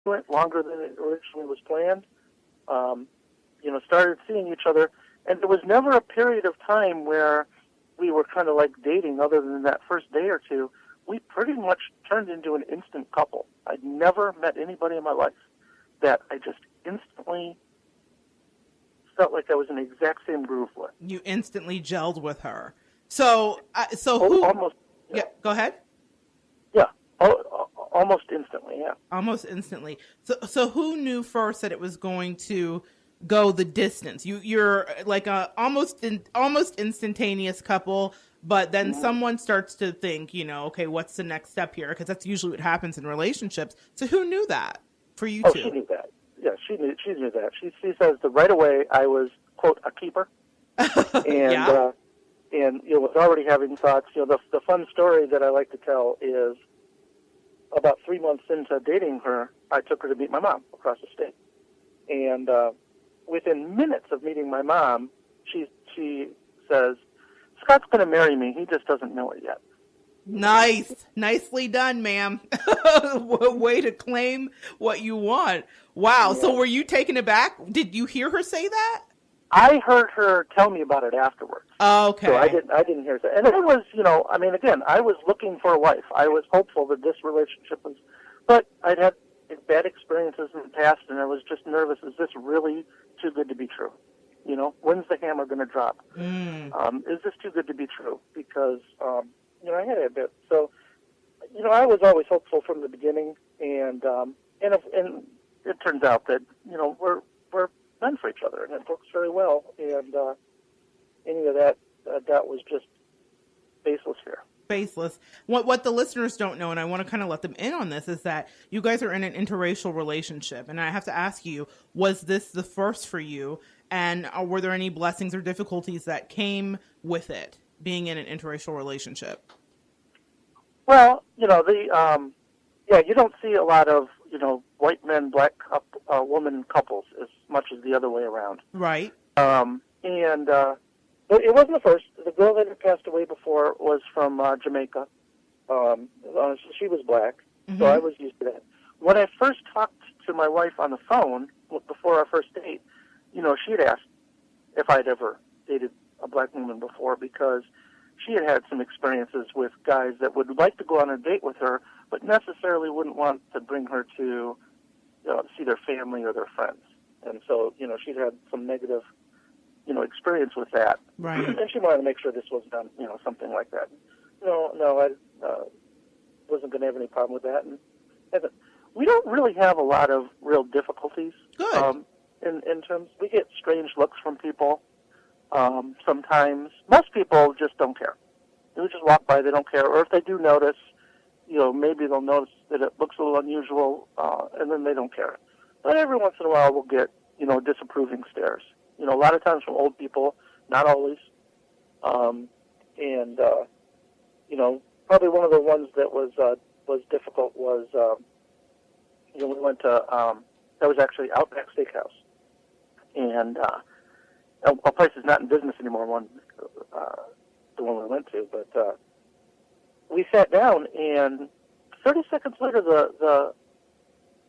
went longer than it originally was planned. Started seeing each other, and there was never a period of time where we were kind of like dating other than that first day or two. We pretty much turned into an instant couple. I'd never met anybody in my life that I just instantly felt like I was in the exact same groove with. You instantly gelled with her. So who? Almost. Yeah, go ahead. Yeah, almost instantly. Yeah. Almost instantly. So who knew first that it was going to go the distance? You're like a almost instantaneous couple, but then someone starts to think, okay, what's the next step here? Because that's usually what happens in relationships. So who knew that for you two? She knew that. Yeah, she knew that. She says that right away I was, quote, a keeper. And, yeah. And was already having thoughts. The fun story that I like to tell is about 3 months into dating her, I took her to meet my mom across the state. And within minutes of meeting my mom, she says, Scott's going to marry me. He just doesn't know it yet. Nice. Nicely done, ma'am. Way to claim what you want. Wow. Yeah. So were you taken aback? Did you hear her say that? I heard her tell me about it afterwards. Okay. So I didn't hear that. And it was, again, I was looking for a wife. I was hopeful that this relationship was, but I'd had bad experiences in the past, and I was just nervous. Is this really too good to be true? When's the hammer going to drop? Is this too good to be true? Because, I had a bit. So, I was always hopeful from the beginning, and it turns out that, we're meant for each other, and it works very well. And any of that was just baseless fear. Baseless. What the listeners don't know, and I want to kind of let them in on this, is that you guys are in an interracial relationship. And I have to ask you, was this the first for you? And were there any blessings or difficulties that came with it, being in an interracial relationship? Well, you don't see a lot of, white men, black woman couples as much as the other way around. Right. But it wasn't the first. The girl that had passed away before was from Jamaica. She was black, so I was used to that. When I first talked to my wife on the phone before our first date, she had asked if I'd ever dated a black woman before, because she had some experiences with guys that would like to go on a date with her, but necessarily wouldn't want to bring her to see their family or their friends. And so, she'd had some negative, experience with that. Right. And she wanted to make sure this was done, something like that. No, I wasn't going to have any problem with that. And we don't really have a lot of real difficulties. Good. In terms, we get strange looks from people. Sometimes most people just don't care. They just walk by, they don't care. Or if they do notice, maybe they'll notice that it looks a little unusual, and then they don't care. But every once in a while we'll get, disapproving stares. A lot of times from old people, not always. Probably one of the ones that was difficult was, we went to, that was actually Outback Steakhouse. And a place is not in business anymore, the one we went to, but we sat down, and 30 seconds later, the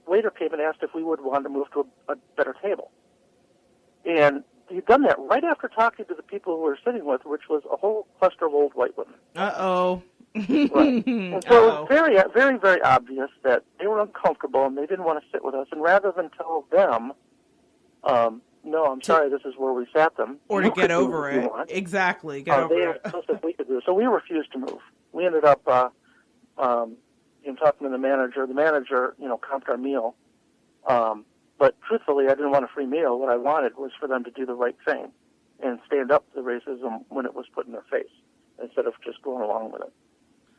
waiter came and asked if we would want to move to a better table. And he'd done that right after talking to the people who we were sitting with, which was a whole cluster of old white women. Uh-oh. Right. And so it was very, very, very obvious that they were uncomfortable and they didn't want to sit with us. And rather than tell them, no, I'm sorry, this is where we sat them. Or to get over it. Exactly. Get over it. They asked us if we could do it. So we refused to move. We ended up talking to the manager. The manager, comped our meal. But truthfully, I didn't want a free meal. What I wanted was for them to do the right thing and stand up to racism when it was put in their face, instead of just going along with it.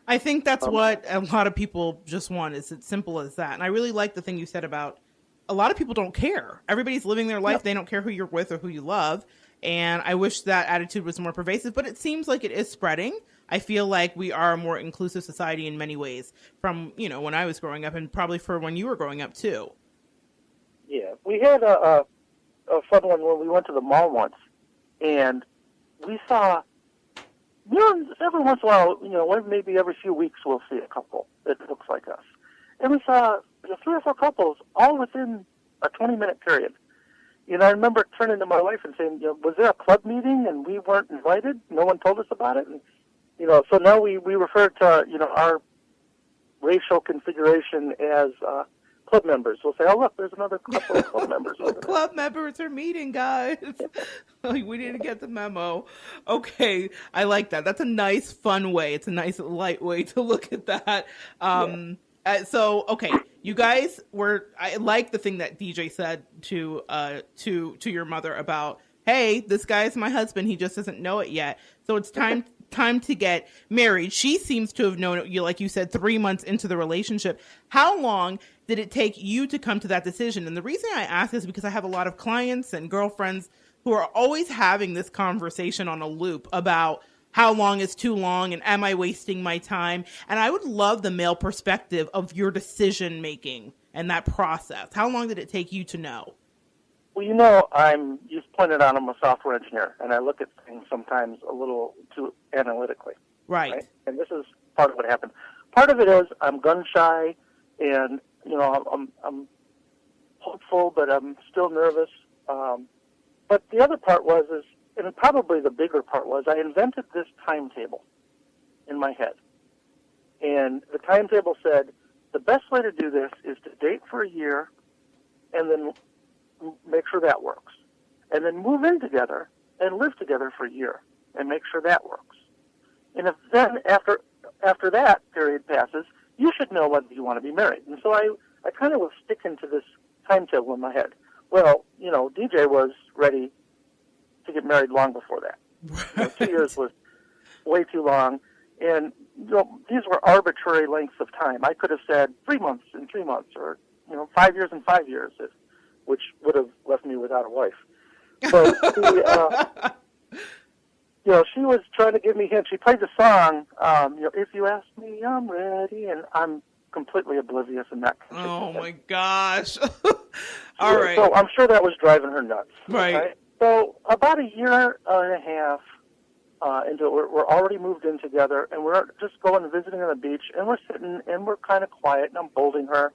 I think that's what a lot of people just want. Is it's simple as that. And I really like the thing you said about a lot of people don't care. Everybody's living their life. Yep. They don't care who you're with or who you love. And I wish that attitude was more pervasive, but it seems like it is spreading. I feel like we are a more inclusive society in many ways from, when I was growing up, and probably for when you were growing up too. Yeah, we had a fun one when we went to the mall once, and we saw, every once in a while, maybe every few weeks we'll see a couple that looks like us. And we saw 3 or 4 couples, all within a 20-minute period. I remember turning to my wife and saying, was there a club meeting and we weren't invited? No one told us about it? And, so now we refer to, our racial configuration as club members. We'll say, oh, look, there's another couple of club members. Club members are meeting, guys. We need to get the memo. Okay, I like that. That's a nice, fun way. It's a nice, light way to look at that. So, okay, you guys I like the thing that DJ said to your mother about, hey, this guy's my husband. He just doesn't know it yet. So it's time to get married. She seems to have known it, like you said, 3 months into the relationship. How long did it take you to come to that decision? And the reason I ask is because I have a lot of clients and girlfriends who are always having this conversation on a loop about how long is too long and am I wasting my time? And I would love the male perspective of your decision making and that process. How long did it take you to know? Well, you've pointed out I'm a software engineer, and I look at things sometimes a little too analytically. Right? And this is part of what happened. Part of it is I'm gun shy, and I'm hopeful, but I'm still nervous. But the other part and probably the bigger part was, I invented this timetable in my head, and the timetable said the best way to do this is to date for a year, and then make sure that works, and then move in together and live together for a year and make sure that works. And if then after that period passes, you should know whether you want to be married. And so I kind of was sticking to this timetable in my head. Well, DJ was ready to get married long before that. Right. 2 years was way too long, and these were arbitrary lengths of time. I could have said 3 months and 3 months, or 5 years and 5 years, which would have left me without a wife. So she was trying to give me hints. She played the song, if you ask me, I'm ready, and I'm completely oblivious in that. Oh my gosh! All right. So I'm sure that was driving her nuts. Right. So about a year and a half into it, we're already moved in together, and we're just going and visiting on the beach, and we're sitting, and we're kind of quiet, and I'm holding her,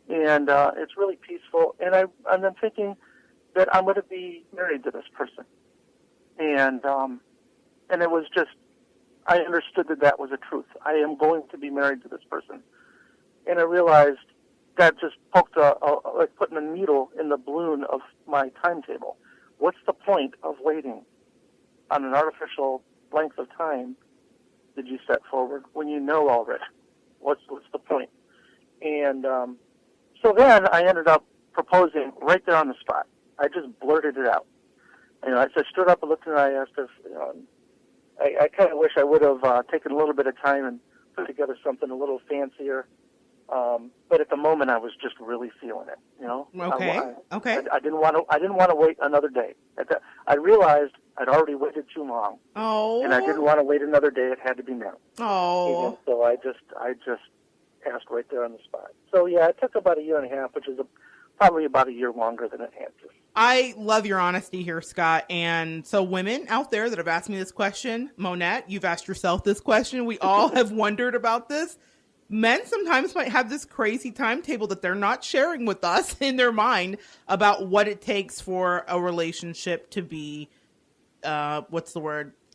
and it's really peaceful, and I'm thinking that I'm going to be married to this person, and it was just, I understood that was a truth. I am going to be married to this person, and I realized that just poked like putting a needle in the balloon of my timetable. What's the point of waiting on an artificial length of time that you set forward when you know already? What's the point? And so then I ended up proposing right there on the spot. I just blurted it out. I just stood up and looked at her, and I asked if, I kind of wish I would have taken a little bit of time and put together something a little fancier. But at the moment, I was just really feeling it. Okay. Okay. I didn't want to wait another day. I realized I'd already waited too long. Oh. And I didn't want to wait another day. It had to be now. Oh. And so I just asked right there on the spot. So yeah, it took about a year and a half, which is probably about a year longer than it had to. I love your honesty here, Scott. And so women out there that have asked me this question, Monette, you've asked yourself this question. We all have wondered about this. Men sometimes might have this crazy timetable that they're not sharing with us in their mind about what it takes for a relationship to be, to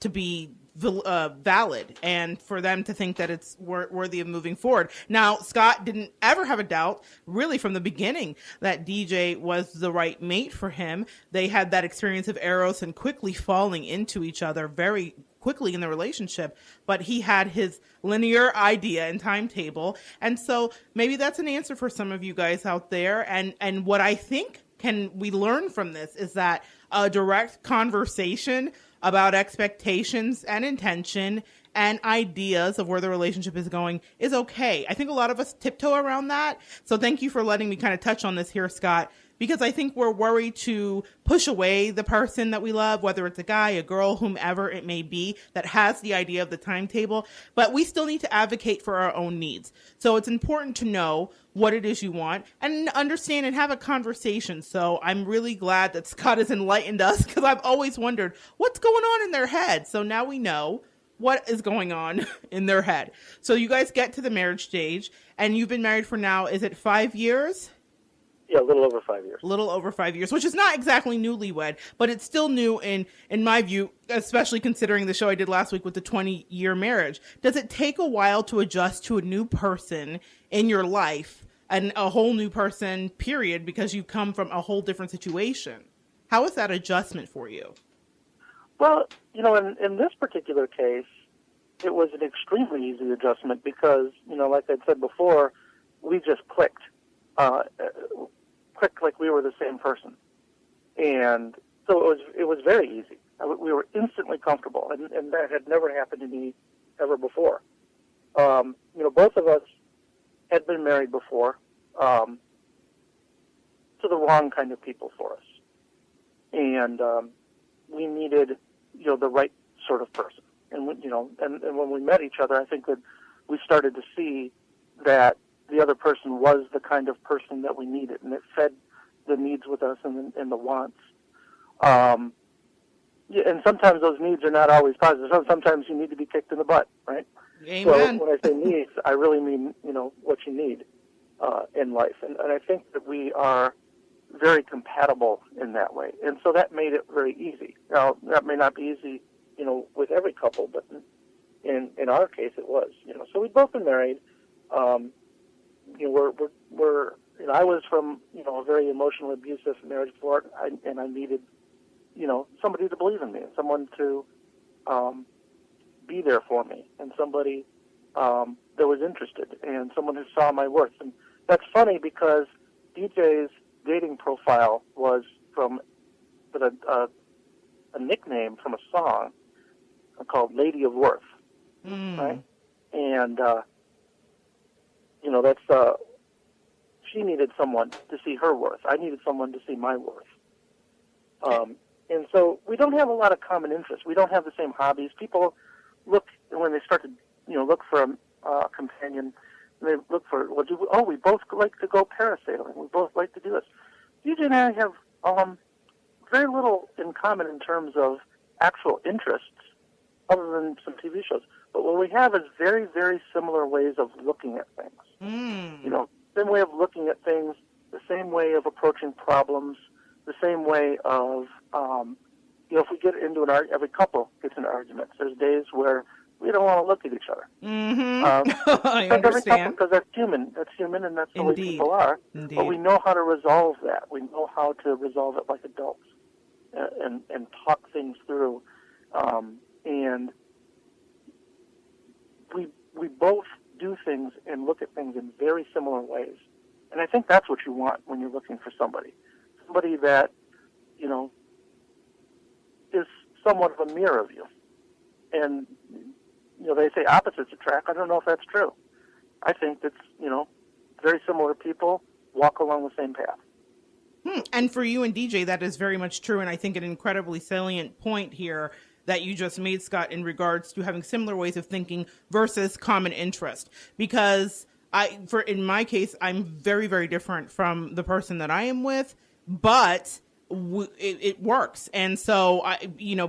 be valid, and for them to think that it's worthy of moving forward. Now, Scott didn't ever have a doubt, really from the beginning, that DJ was the right mate for him. They had that experience of Eros and quickly falling into each other very quickly in the relationship, but he had his linear idea and timetable. And so maybe that's an answer for some of you guys out there. And what I think we learn from this is that a direct conversation about expectations and intention and ideas of where the relationship is going is okay. I think a lot of us tiptoe around that. So thank you for letting me kind of touch on this here, Scott, because I think we're worried to push away the person that we love, whether it's a guy, a girl, whomever it may be, that has the idea of the timetable, but we still need to advocate for our own needs. So it's important to know what it is you want and understand and have a conversation. So I'm really glad that Scott has enlightened us, because I've always wondered what's going on in their head. So now we know what is going on in their head. So you guys get to the marriage stage, and you've been married for now, is it 5 years? Yeah, a little over 5 years. A little over 5 years, which is not exactly newlywed, but it's still new in my view, especially considering the show I did last week with the 20-year marriage. Does it take a while to adjust to a new person in your life and a whole new person, period, because you come from a whole different situation? How is that adjustment for you? Well, in this particular case, it was an extremely easy adjustment because, like I said before, we just clicked. Clicked like we were the same person. And so it was very easy. We were instantly comfortable, and that had never happened to me ever before. Both of us had been married before to the wrong kind of people for us. And we needed, the right sort of person. And, and when we met each other, I think that we started to see that the other person was the kind of person that we needed, and it fed the needs with us and the wants. And sometimes those needs are not always positive. Sometimes you need to be kicked in the butt, right? Amen. So when I say needs, I really mean, what you need in life. And I think that we are very compatible in that way. And so that made it very easy. Now, that may not be easy, with every couple, but in our case it was. So we'd both been married. I was from, a very emotionally abusive marriage before, and I needed, somebody to believe in me, and someone to be there for me, and somebody that was interested, and someone who saw my worth. And that's funny because DJ's dating profile was from a nickname from a song called Lady of Worth, right? And, that's, she needed someone to see her worth. I needed someone to see my worth. And so we don't have a lot of common interests. We don't have the same hobbies. People look, when they start to, look for a companion, they look for, we both like to go parasailing. We both like to do this. DJ and I have very little in common in terms of actual interests, other than some TV shows. But what we have is very, very similar ways of looking at things. Same way of looking at things, the same way of approaching problems, the same way of, if we get into an argument, every couple gets into arguments. There's days where we don't want to look at each other. I understand. Because that's human. That's human, and that's the way people are. Indeed. But we know how to resolve that. We know how to resolve it like adults and talk things through. And we both do things and look at things in very similar ways. And I think that's what you want when you're looking for somebody. Somebody that, is somewhat of a mirror of you. And, they say opposites attract. I don't know if that's true. I think that's, very similar people walk along the same path. And for you and DJ, that is very much true. And I think an incredibly salient point here that you just made, Scott, in regards to having similar ways of thinking versus common interest. Because in my case, I'm very, very different from the person that I am with, but it works. And so,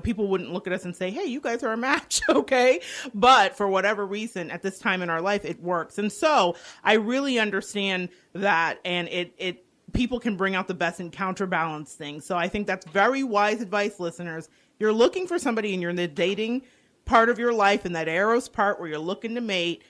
people wouldn't look at us and say, hey, you guys are a match, okay? But for whatever reason, at this time in our life, it works. And so I really understand that, and it people can bring out the best and counterbalance things. So I think that's very wise advice, listeners. You're looking for somebody and you're in the dating part of your life, in that Eros part where you're looking to mate.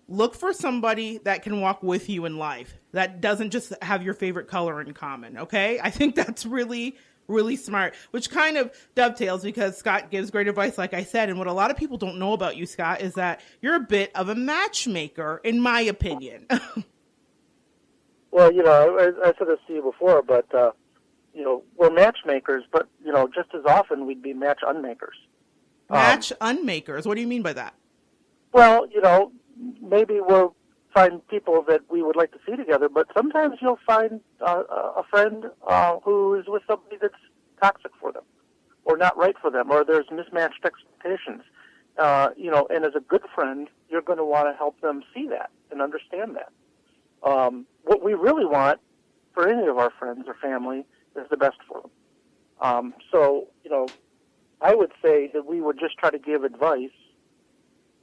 Look for somebody that can walk with you in life, that doesn't just have your favorite color in common, okay? I think that's really, really smart, which kind of dovetails because Scott gives great advice, like I said, and what a lot of people don't know about you, Scott, is that you're a bit of a matchmaker, in my opinion. Well, I said this to you before, but, we're matchmakers, but, just as often we'd be match unmakers. Match unmakers? What do you mean by that? Well, maybe we'll find people that we would like to see together, but sometimes you'll find a friend who is with somebody that's toxic for them or not right for them, or there's mismatched expectations. And as a good friend, you're going to want to help them see that and understand that. What we really want for any of our friends or family is the best for them. So, I would say that we would just try to give advice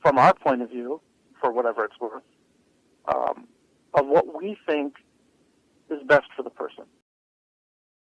from our point of view, for whatever it's worth, of what we think is best for the person.